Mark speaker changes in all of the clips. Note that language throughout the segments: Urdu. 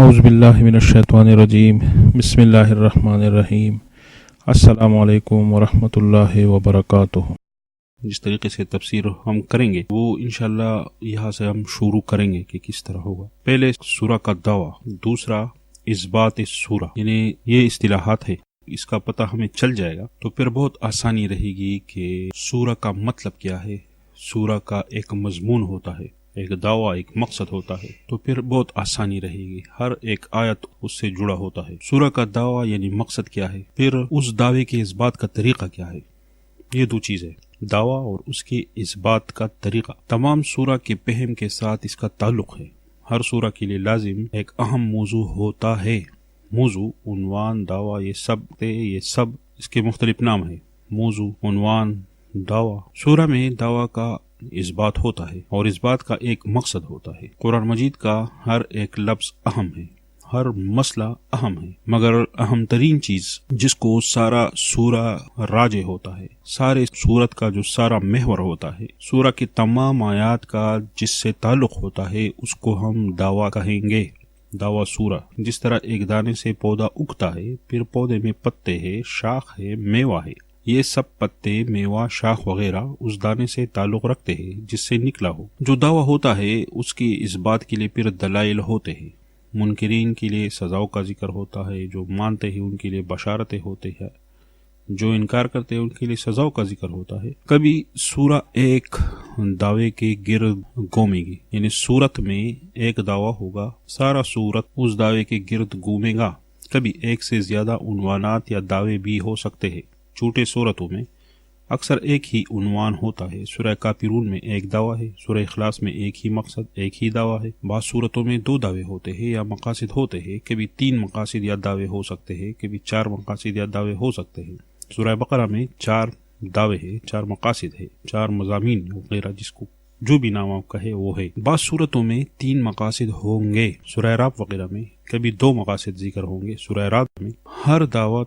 Speaker 1: اعوذ باللہ من الشیطان الرجیم بسم اللہ الرحمن الرحیم السلام علیکم ورحمۃ اللہ وبرکاتہ۔ جس طریقے سے تفسیر ہم کریں گے وہ انشاءاللہ یہاں سے ہم شروع کریں گے کہ کس طرح ہوگا۔ پہلے سورہ کا دعویٰ، دوسرا اثبات سورہ، یعنی یہ اصطلاحات ہے، اس کا پتہ ہمیں چل جائے گا تو پھر بہت آسانی رہے گی کہ سورہ کا مطلب کیا ہے۔ سورہ کا ایک مضمون ہوتا ہے، ایک دعویٰ، ایک مقصد ہوتا ہے، تو پھر بہت آسانی رہے گی، ہر ایک آیت اس سے جڑا ہوتا ہے۔ سورہ کا دعویٰ یعنی مقصد کیا ہے، پھر اس دعوے کے اثبات کا طریقہ کیا ہے، یہ دو چیزیں، دعویٰ اور اس کے اثبات کا طریقہ۔ تمام سورہ کے فہم کے ساتھ اس کا تعلق ہے۔ ہر سورہ کے لیے لازم ایک اہم موضوع ہوتا ہے۔ موضوع، عنوان، دعویٰ، یہ سب اس کے مختلف نام ہیں۔ موضوع، عنوان، دعویٰ۔ سورہ میں دعویٰ کا اثبات ہوتا ہے اور اثبات کا ایک مقصد ہوتا ہے۔ قرآن مجید کا ہر ایک لفظ اہم ہے، ہر مسئلہ اہم ہے، مگر اہم ترین چیز جس کو سارا سورہ راجع ہوتا ہے، سارے سورت کا جو سارا محور ہوتا ہے، سورہ کی تمام آیات کا جس سے تعلق ہوتا ہے، اس کو ہم دعویٰ کہیں گے۔ دعویٰ سورہ، جس طرح ایک دانے سے پودا اگتا ہے، پھر پودے میں پتے ہے، شاخ ہے، میوہ ہے، یہ سب پتے، میوہ، شاخ وغیرہ اس دانے سے تعلق رکھتے ہیں جس سے نکلا ہو۔ جو دعویٰ ہوتا ہے اس کی اثبات کے لیے پھر دلائل ہوتے ہیں۔ منکرین کے لیے سزاؤں کا ذکر ہوتا ہے، جو مانتے ہیں ان کے لیے بشارتیں ہوتے ہیں، جو انکار کرتے ہیں ان کے لیے سزاؤں کا ذکر ہوتا ہے۔ کبھی سورہ ایک دعوے کے گرد گھومے گی، یعنی سورت میں ایک دعویٰ ہوگا، سارا سورت اس دعوے کے گرد گھومے گا۔ کبھی ایک سے زیادہ عنوانات یا دعوے بھی ہو سکتے ہیں۔ چھوٹے سورتوں میں اکثر ایک ہی عنوان ہوتا ہے۔ سورہ کافرون میں ایک دعویٰ ہے، سورہ اخلاص میں ایک ہی مقصد، ایک ہی دعویٰ ہے۔ بعض صورتوں میں دو دعوے ہوتے ہیں یا مقاصد ہوتے ہیں، کبھی 3 مقاصد یا دعوے ہو سکتے ہیں، کبھی 4 مقاصد یا دعوے ہو سکتے ہیں۔ سورہ بقرہ میں 4 دعوے ہیں، 4 مقاصد ہیں، 4 مضامین وغیرہ، جس کو جو بھی نام آپ کہے وہ ہے۔ بعض صورتوں میں 3 مقاصد ہوں گے، سورہ اعراف وغیرہ میں کبھی 2 مقاصد ذکر ہوں گے۔ سورہ اعراف میں ہر دعویٰ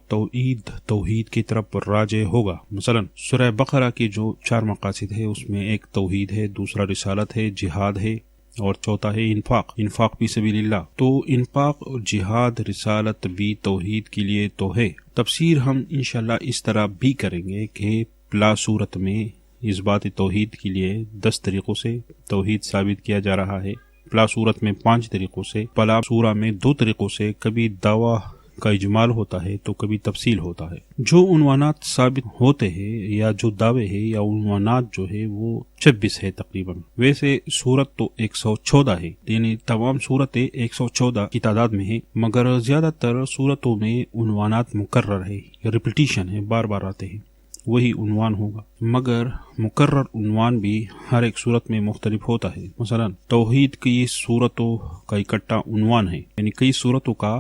Speaker 1: توحید کی طرف راجع ہوگا۔ مثلا سورہ بقرہ کی جو 4 مقاصد ہے اس میں ایک توحید ہے، دوسرا رسالت ہے، جہاد ہے، اور چوتھا ہے انفاق فی سبیل اللہ۔ تو انفاق، جہاد، رسالت بھی توحید کے لیے تو ہے۔ تفسیر ہم انشاءاللہ اس طرح بھی کریں گے کہ پلا صورت میں اثبات توحید کے لیے 10 طریقوں سے توحید ثابت کیا جا رہا ہے، پلا صورت میں 5 طریقوں سے، پلا سورہ میں 2 طریقوں سے، کبھی دعویٰ کا اجمال ہوتا ہے تو کبھی تفصیل ہوتا ہے۔ جو عنوانات ثابت ہوتے ہیں یا جو دعوے ہیں یا عنوانات جو ہے وہ 26 ہے تقریباً۔ ویسے سورت تو 114 ہے، یعنی تمام سورتیں 114 کی تعداد میں ہیں، مگر زیادہ تر سورتوں میں عنوانات مکرر ہے، ریپیٹیشن ہے، بار بار آتے ہیں، وہی عنوان ہوگا۔ مگر مکرر عنوان بھی ہر ایک صورت میں مختلف ہوتا ہے۔ مثلا توحید کی صورتوں کا اکٹھا عنوان ہے، یعنی کئی صورتوں کا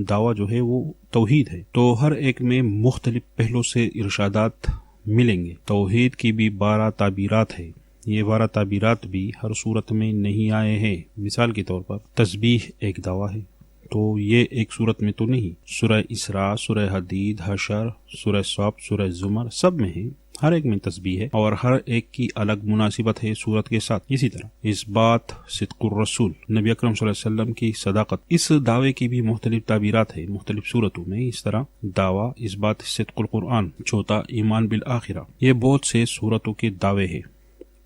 Speaker 1: دعویٰ جو ہے وہ توحید ہے، تو ہر ایک میں مختلف پہلوں سے ارشادات ملیں گے۔ توحید کی بھی 12 تعبیرات ہے، یہ 12 تعبیرات بھی ہر صورت میں نہیں آئے ہیں۔ مثال کے طور پر تسبیح ایک دعویٰ ہے، تو یہ ایک صورت میں تو نہیں۔ سورہ اسراء، سورہ حدید، حشر، سورہ صف، سورہ زمر، سب میں ہے، ہر ایک میں تسبیح ہے، اور ہر ایک کی الگ مناسبت ہے صورت کے ساتھ۔ اسی طرح اثبات صدق الرسول، نبی اکرم صلی اللہ علیہ وسلم کی صداقت، اس دعوے کی بھی مختلف تعبیرات ہے مختلف صورتوں میں۔ اس طرح دعویٰ اثبات صدق القرآن، چوتھا ایمان بالآخرہ، یہ بہت سے صورتوں کے دعوے ہیں۔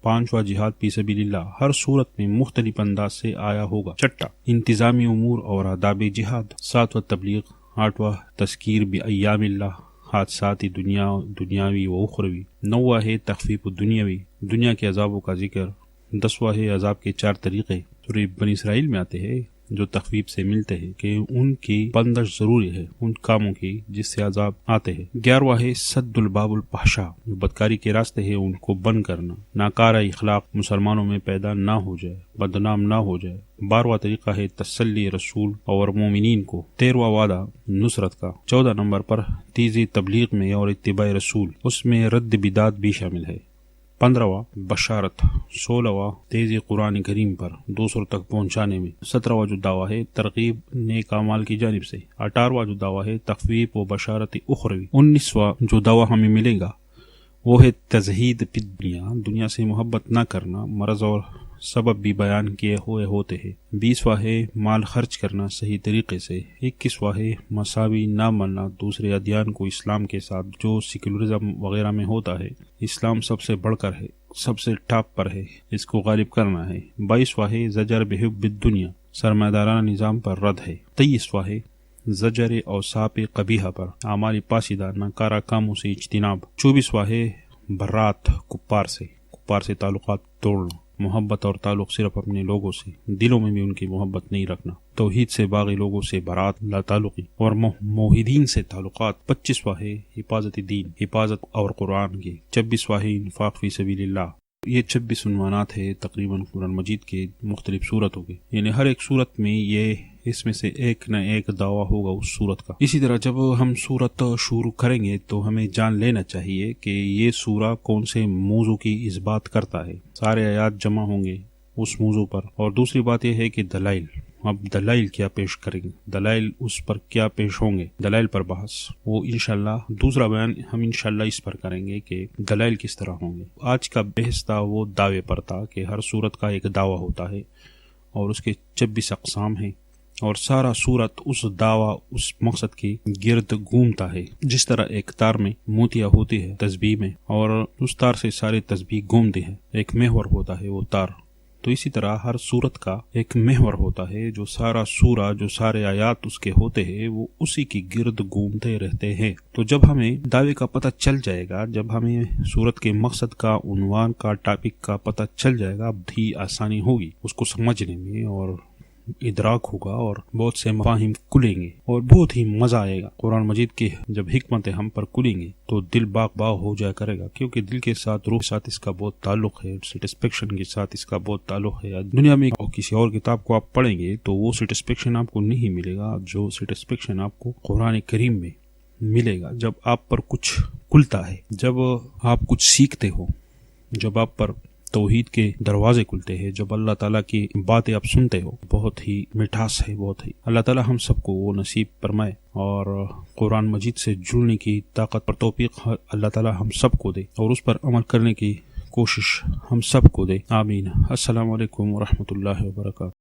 Speaker 1: 5واں جہاد فی سبیل اللہ، ہر صورت میں مختلف انداز سے آیا ہوگا۔ 6 انتظامی امور اور آداب جہاد، 7واں تبلیغ، 8واں تذکیر بایام اللہ، حادثات دنیاوی و اخروی، 9واں ہے تخفیف دنیاوی، دنیا کے عذابوں کا ذکر، 10واں ہے عذاب کے 4 طریقے، سورہ بنی اسرائیل میں آتے ہیں جو تخفیف سے ملتے ہیں کہ ان کی بندش ضروری ہے ان کاموں کی جس سے عذاب آتے ہیں۔ 11واں ہے سد الباب الفحشاء، جو بدکاری کے راستے ہیں ان کو بند کرنا، ناکارہ اخلاق مسلمانوں میں پیدا نہ ہو جائے، بدنام نہ ہو جائے۔ 12واں طریقہ ہے تسلی رسول اور مومنین کو۔ 13واں وعدہ نصرت کا۔ 14 نمبر پر تیزی تبلیغ میں اور اتباع رسول، اس میں رد بدعت بھی شامل ہے۔ 15واں بشارت۔ 16واں تیزی قرآن کریم پر دوسروں تک پہنچانے میں۔ 17واں جو دعویٰ ہے ترغیب نیک اعمال کی جانب سے۔ 18واں جو دعویٰ ہے تخفیف و بشارت اخروی۔ 19واں جو دعویٰ ہمیں ملے گا وہ ہے تزہید فی الدنیا، دنیا سے محبت نہ کرنا، مرض اور سبب بھی بیان کیے ہوئے ہوتے ہیں۔ 20واں ہے مال خرچ کرنا صحیح طریقے سے۔ 21واں ہے مساوی نہ ماننا دوسرے ادیان کو اسلام کے ساتھ جو سیکولرزم وغیرہ میں ہوتا ہے۔ اسلام سب سے بڑھ کر ہے، سب سے ٹاپ پر ہے، اس کو غالب کرنا ہے۔ 22واں ہے زجر بحب الدنیا سرمایہ دارانہ نظام پر رد ہے۔ 23واں ہے زجر اوصاف قبیحہ پر اعمال پاسدہ ناکارہ کاموں سے اجتناب۔ 24واں ہے برات کفار سے تعلقات توڑنا، محبت اور تعلق صرف اپنے لوگوں سے، دلوں میں بھی ان کی محبت نہیں رکھنا، توحید سے باغی لوگوں سے برات، لا تعلقی اور موحدین سے تعلقات۔ 25واں ہے حفاظت دین، حفاظت اور قرآن کی۔ 26واں ہے انفاق فی سبیل اللہ۔ یہ 26 عنوانات ہے تقریباً قرآن مجید کے مختلف صورتوں کے، یعنی ہر ایک صورت میں اس میں سے ایک نہ ایک دعویٰ ہوگا اس صورت کا۔ اسی طرح جب ہم صورت شروع کریں گے تو ہمیں جان لینا چاہیے کہ یہ سورہ کون سے موضوع کی اس بات کرتا ہے، سارے آیات جمع ہوں گے اس موضوع پر۔ اور دوسری بات یہ ہے کہ دلائل، اب دلائل کیا پیش کریں گے، دلائل اس پر کیا پیش ہوں گے، دلائل پر بحث، وہ انشاءاللہ دوسرا بیان ہم انشاءاللہ اس پر کریں گے کہ دلائل کس طرح ہوں گے۔ آج کا بحث تھا وہ دعوے پر تھا کہ ہر صورت کا ایک دعویٰ ہوتا ہے اور اس کے 26 اقسام ہیں، اور سارا صورت اس دعویٰ اس مقصد کی گرد گھومتا ہے۔ جس طرح ایک تار میں موتیاں ہوتی ہے تسبیح میں، اور اس تار سے سارے تسبیح گھومتے ہیں، ایک محور ہوتا ہے وہ تار، تو اسی طرح ہر صورت کا ایک محور ہوتا ہے، جو سارا سورہ، جو سارے آیات اس کے ہوتے ہیں، وہ اسی کی گرد گھومتے رہتے ہیں۔ تو جب ہمیں دعوے کا پتہ چل جائے گا، جب ہمیں صورت کے مقصد کا، عنوان کا، ٹاپک کا پتہ چل جائے گا، بہت آسانی ہوگی اس کو سمجھنے میں، اور ادراک ہوگا، اور بہت سے مفاہیم کھلیں گے، اور بہت ہی مزہ آئے گا۔ قرآن مجید کی جب حکمتیں ہم پر کھلیں گے تو دل باغ باغ ہو جایا کرے گا، کیونکہ دل کے ساتھ، روح کے ساتھ اس کا بہت تعلق ہے، سیٹسفیکشن کے ساتھ اس کا بہت تعلق ہے۔ دنیا میں کسی اور کتاب کو آپ پڑھیں گے تو وہ سیٹسفیکشن آپ کو نہیں ملے گا جو سیٹسفیکشن آپ کو قرآن کریم میں ملے گا۔ جب آپ پر کچھ کھلتا ہے، جب آپ کچھ سیکھتے ہو، جب آپ پر توحید کے دروازے کھلتے ہیں، جب اللہ تعالیٰ کی باتیں آپ سنتے ہو، بہت ہی مٹھاس ہے، بہت ہی۔ اللہ تعالیٰ ہم سب کو وہ نصیب فرمائے، اور قرآن مجید سے جڑنے کی طاقت اور توفیق اللہ تعالیٰ ہم سب کو دے، اور اس پر عمل کرنے کی کوشش ہم سب کو دے، آمین۔ السلام علیکم ورحمۃ اللہ وبرکاتہ۔